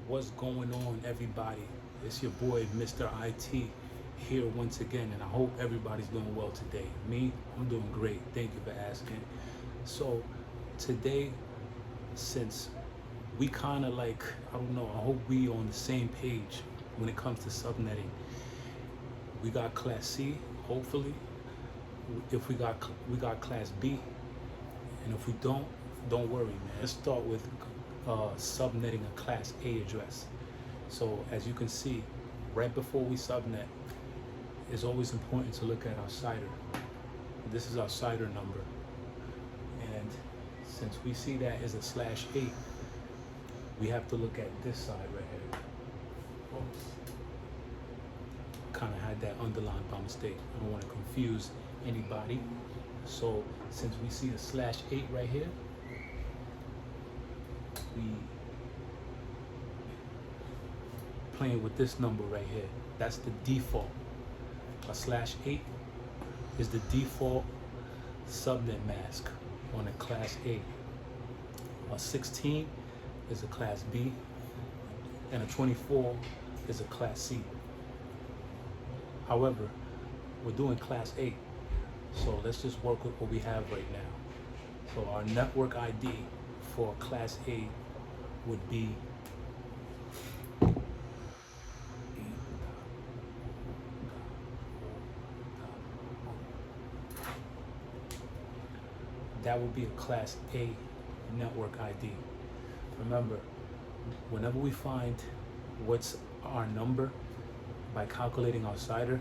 What's going on, everybody? It's your boy, Mr. IT, here once again, and I hope everybody's doing well today. Me, I'm doing great. Thank you for asking. So, today, since we kind of like, I don't know, I hope we on the same page when it comes to subnetting. We got Class C, hopefully. If we got Class B, and if we don't worry, man. Let's start with subnetting a Class A address. So as you can see, right before we subnet, it's always important to look at our CIDR. This is our CIDR number, and since we see that is a /8, we have to look at this side right here. Oops. Kind of had that underlined by mistake. I don't want to confuse anybody. So since we see a /8 right here, we playing with this number right here. That's the default. A /8 is the default subnet mask on a Class A. A 16 is a Class B, and a 24 is a Class C. However, we're doing Class A, so let's just work with what we have right now. So our network ID for Class A would be that would be a Class A network ID. Remember, whenever we find what's our number by calculating our CIDR,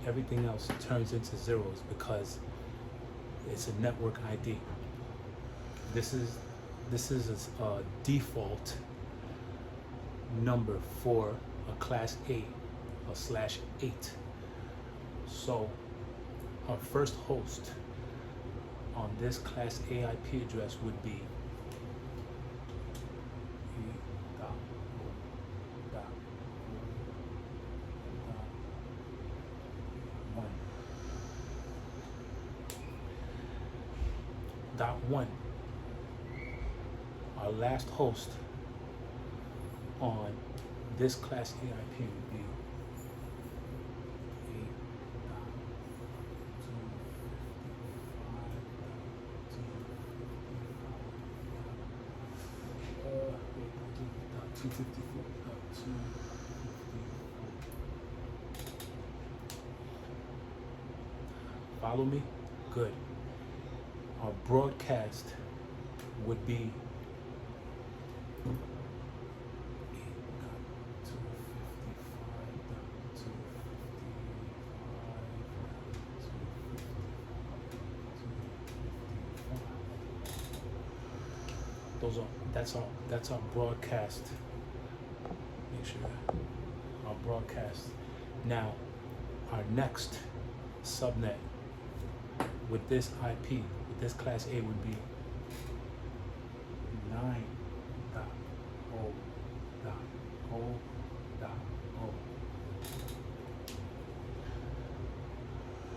everything else turns into zeros because it's a network ID. This is a default number for a Class A, a /8. So our first host on this Class A IP address would be .1. Our last host on this Class A IP would be 254. Follow me? Good. Our broadcast would be that's our broadcast. Make sure our broadcast. Now, our next subnet with this IP, with this Class A, would be 9.0.0.0.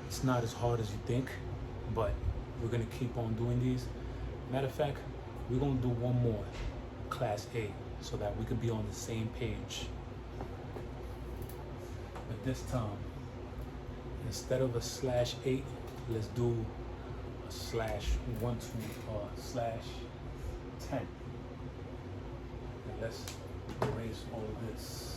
It's not as hard as you think, but we're gonna keep on doing these. Matter of fact, we're gonna do one more Class A so that we could be on the same page. But this time, instead of a /8, let's do a /10. And let's erase all of this.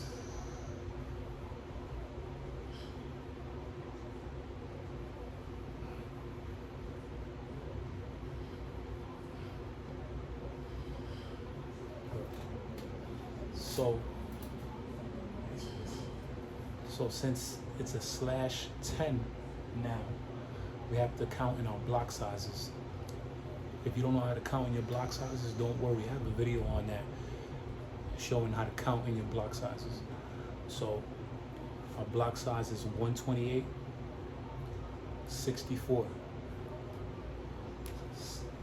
So since it's a /10 now, we have to count in our block sizes. If you don't know how to count in your block sizes, don't worry. I have a video on that showing how to count in your block sizes. So our block size is 128, 64.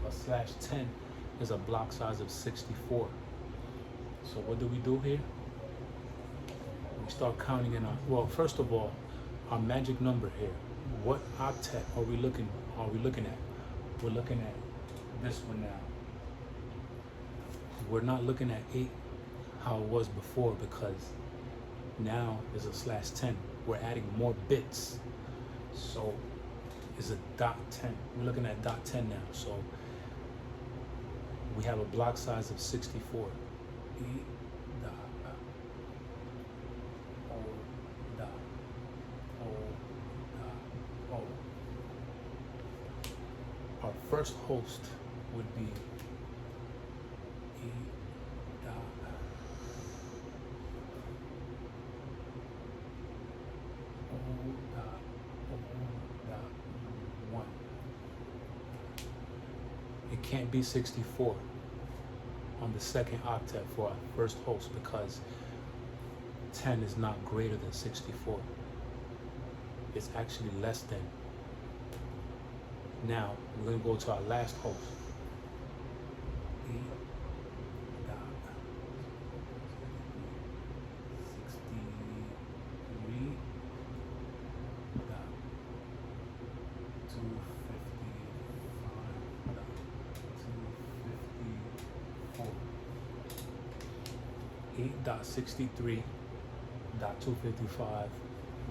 A /10 is a block size of 64. So what do we do here? We start counting in our, well, first of all, our magic number here. What octet are we looking at? We're looking at this one now. We're not looking at 8 how it was before, because now is a /10. We're adding more bits. So it's a .10. We're looking at .10 now. So we have a block size of 64. E dot O dot O dot O. Our first host would be E dot O dot O dot 1. It can't be 64 on the second octet for our first host, because 10 is not greater than 64. It's actually less than. Now we're going to go to our last host. E dot 63 dot 255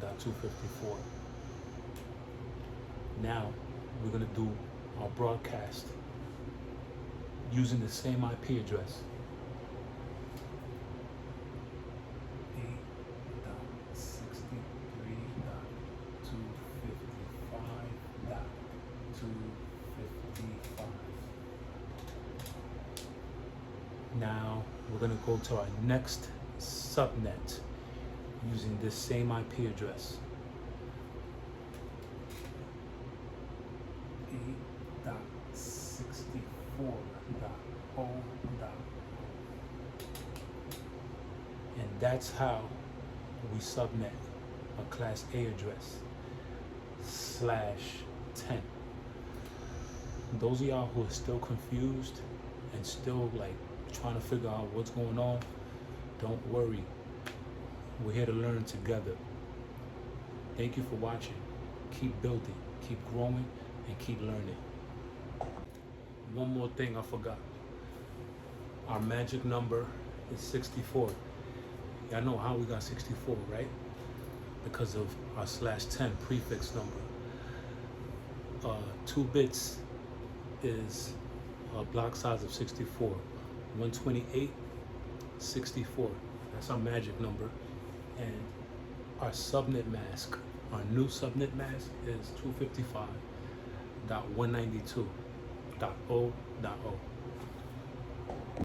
dot 254. 8.63.255.254. Now we're going to do our broadcast using the same IP address. 8.63.255.255. Now we're going to go to our next subnet using this same IP address. 8.64.0. And that's how we subnet a class A address /10. Those of y'all who are still confused and still like trying to figure out what's going on, don't worry. We're here to learn together. Thank you for watching. Keep building, keep growing, and keep learning. One more thing I forgot. Our magic number is 64. Y'all know how we got 64, right? Because of our /10 prefix number. 2 bits is a block size of 64. 128, 64. That's our magic number. And our subnet mask, our new subnet mask is 255.192.0.0.